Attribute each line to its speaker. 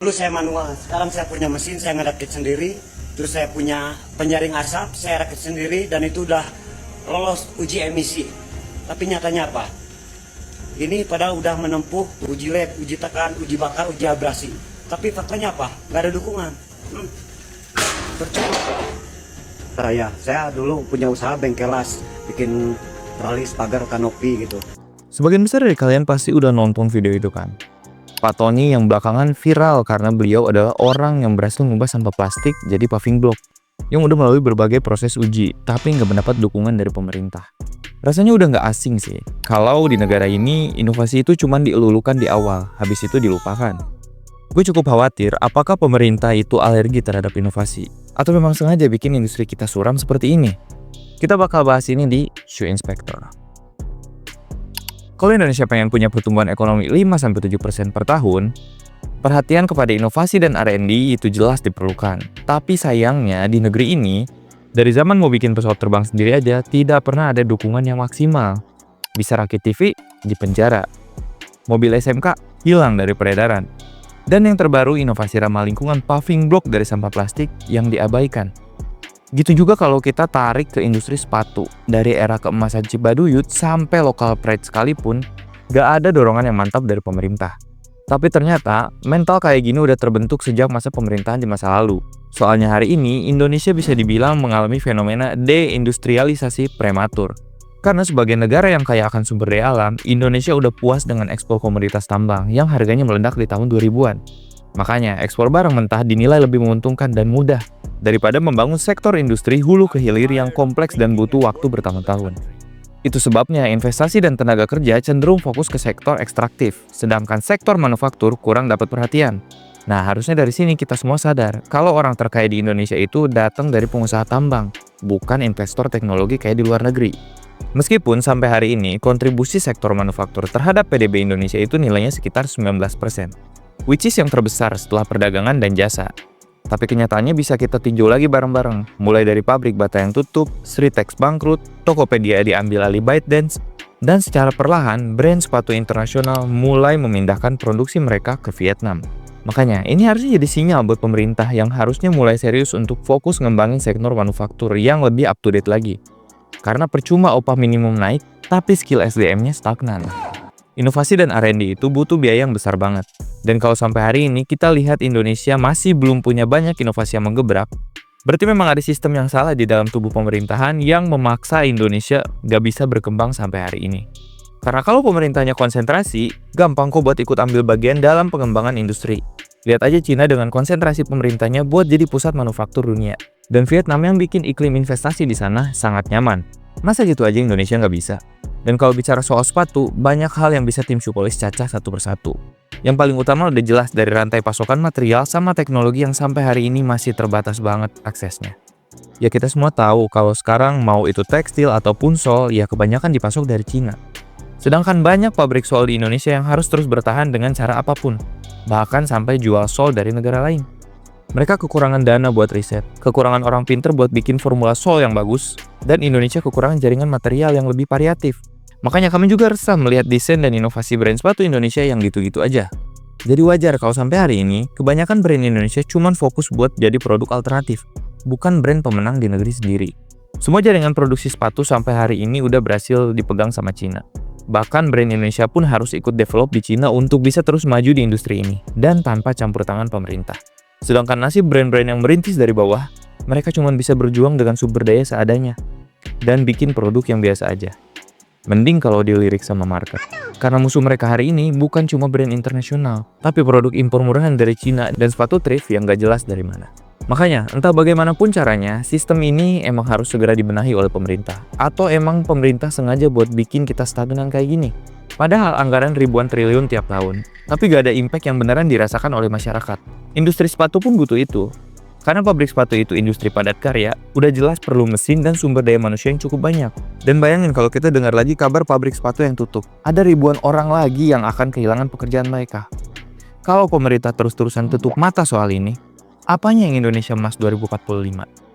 Speaker 1: Dulu saya manual, sekarang saya punya mesin, saya ngerakit sendiri. Terus saya punya penyaring asap, saya rakit sendiri dan itu udah lolos uji emisi. Tapi nyatanya apa? Ini padahal udah menempuh uji lab, uji tekan, uji bakar, uji abrasi. Tapi faktanya apa? Gak ada dukungan. Percuma. Saya dulu punya usaha bengkel las, bikin tralis, pagar, kanopi gitu.
Speaker 2: Sebagian besar dari kalian pasti udah nonton video itu kan? Pak Tony yang belakangan viral karena beliau adalah orang yang berhasil mengubah sampah plastik jadi paving block yang udah melalui berbagai proses uji, tapi nggak mendapat dukungan dari pemerintah. Rasanya udah nggak asing sih, kalau di negara ini inovasi itu cuma dielulukan di awal, habis itu dilupakan. Gue cukup khawatir apakah pemerintah itu alergi terhadap inovasi, atau memang sengaja bikin industri kita suram seperti ini. Kita bakal bahas ini di Shoe Inspector. Kalau Indonesia pengen punya pertumbuhan ekonomi 5-7% per tahun, perhatian kepada inovasi dan R&D itu jelas diperlukan. Tapi sayangnya di negeri ini, dari zaman mau bikin pesawat terbang sendiri aja, tidak pernah ada dukungan yang maksimal. Bisa rakit TV, di penjara. Mobil SMK, hilang dari peredaran. Dan yang terbaru, inovasi ramah lingkungan paving block dari sampah plastik yang diabaikan. Gitu juga kalau kita tarik ke industri sepatu, dari era keemasan Cibaduyut sampai lokal pride sekalipun, gak ada dorongan yang mantap dari pemerintah. Tapi ternyata, mental kayak gini udah terbentuk sejak masa pemerintahan di masa lalu. Soalnya hari ini, Indonesia bisa dibilang mengalami fenomena deindustrialisasi prematur. Karena sebagai negara yang kaya akan sumber daya alam, Indonesia udah puas dengan ekspor komoditas tambang yang harganya meledak di tahun 2000-an. Makanya, ekspor barang mentah dinilai lebih menguntungkan dan mudah daripada membangun sektor industri hulu ke hilir yang kompleks dan butuh waktu bertahun-tahun. Itu sebabnya investasi dan tenaga kerja cenderung fokus ke sektor ekstraktif, sedangkan sektor manufaktur kurang dapat perhatian. Nah, harusnya dari sini kita semua sadar kalau orang terkaya di Indonesia itu datang dari pengusaha tambang, bukan investor teknologi kayak di luar negeri. Meskipun sampai hari ini kontribusi sektor manufaktur terhadap PDB Indonesia itu nilainya sekitar 19%. Which is yang terbesar setelah perdagangan dan jasa. Tapi kenyataannya bisa kita tinjau lagi bareng-bareng, mulai dari pabrik bata yang tutup, Sritex bangkrut, Tokopedia diambil alih ByteDance, dan secara perlahan brand sepatu internasional mulai memindahkan produksi mereka ke Vietnam. Makanya ini harusnya jadi sinyal buat pemerintah yang harusnya mulai serius untuk fokus ngembangin sektor manufaktur yang lebih up to date lagi. Karena percuma upah minimum naik, tapi skill SDM-nya stagnan. Inovasi dan R&D itu butuh biaya yang besar banget. Dan kalau sampai hari ini kita lihat Indonesia masih belum punya banyak inovasi yang menggebrak, berarti memang ada sistem yang salah di dalam tubuh pemerintahan yang memaksa Indonesia gak bisa berkembang sampai hari ini. Karena kalau pemerintahnya konsentrasi, gampang kok buat ikut ambil bagian dalam pengembangan industri. Lihat aja Cina dengan konsentrasi pemerintahnya buat jadi pusat manufaktur dunia. Dan Vietnam yang bikin iklim investasi di sana sangat nyaman. Masa gitu aja Indonesia nggak bisa? Dan kalau bicara soal sepatu, banyak hal yang bisa tim Shoepolis cacah satu persatu. Yang paling utama udah jelas dari rantai pasokan material sama teknologi yang sampai hari ini masih terbatas banget aksesnya. Ya kita semua tahu kalau sekarang mau itu tekstil ataupun sol, ya kebanyakan dipasok dari Cina. Sedangkan banyak pabrik sol di Indonesia yang harus terus bertahan dengan cara apapun. Bahkan sampai jual sol dari negara lain. Mereka kekurangan dana buat riset, kekurangan orang pinter buat bikin formula sol yang bagus, dan Indonesia kekurangan jaringan material yang lebih variatif. Makanya kami juga resah melihat desain dan inovasi brand sepatu Indonesia yang gitu-gitu aja. Jadi wajar kalau sampai hari ini, kebanyakan brand Indonesia cuma fokus buat jadi produk alternatif, bukan brand pemenang di negeri sendiri. Semua jaringan produksi sepatu sampai hari ini udah berhasil dipegang sama Cina. Bahkan brand Indonesia pun harus ikut develop di Cina untuk bisa terus maju di industri ini, dan tanpa campur tangan pemerintah. Sedangkan nasib brand-brand yang merintis dari bawah, mereka cuma bisa berjuang dengan sumber daya seadanya, dan bikin produk yang biasa aja. Mending kalau dilirik sama market. Karena musuh mereka hari ini bukan cuma brand internasional, tapi produk impor murahan dari Cina dan sepatu thrift yang gak jelas dari mana. Makanya, entah bagaimanapun caranya, sistem ini emang harus segera dibenahi oleh pemerintah. Atau emang pemerintah sengaja buat bikin kita stagnan kayak gini. Padahal anggaran ribuan triliun tiap tahun, tapi gak ada impact yang beneran dirasakan oleh masyarakat. Industri sepatu pun butuh itu. Karena pabrik sepatu itu industri padat karya, udah jelas perlu mesin dan sumber daya manusia yang cukup banyak. Dan bayangin kalau kita dengar lagi kabar pabrik sepatu yang tutup, ada ribuan orang lagi yang akan kehilangan pekerjaan mereka. Kalau pemerintah terus-terusan tutup mata soal ini, apanya yang Indonesia Emas 2045?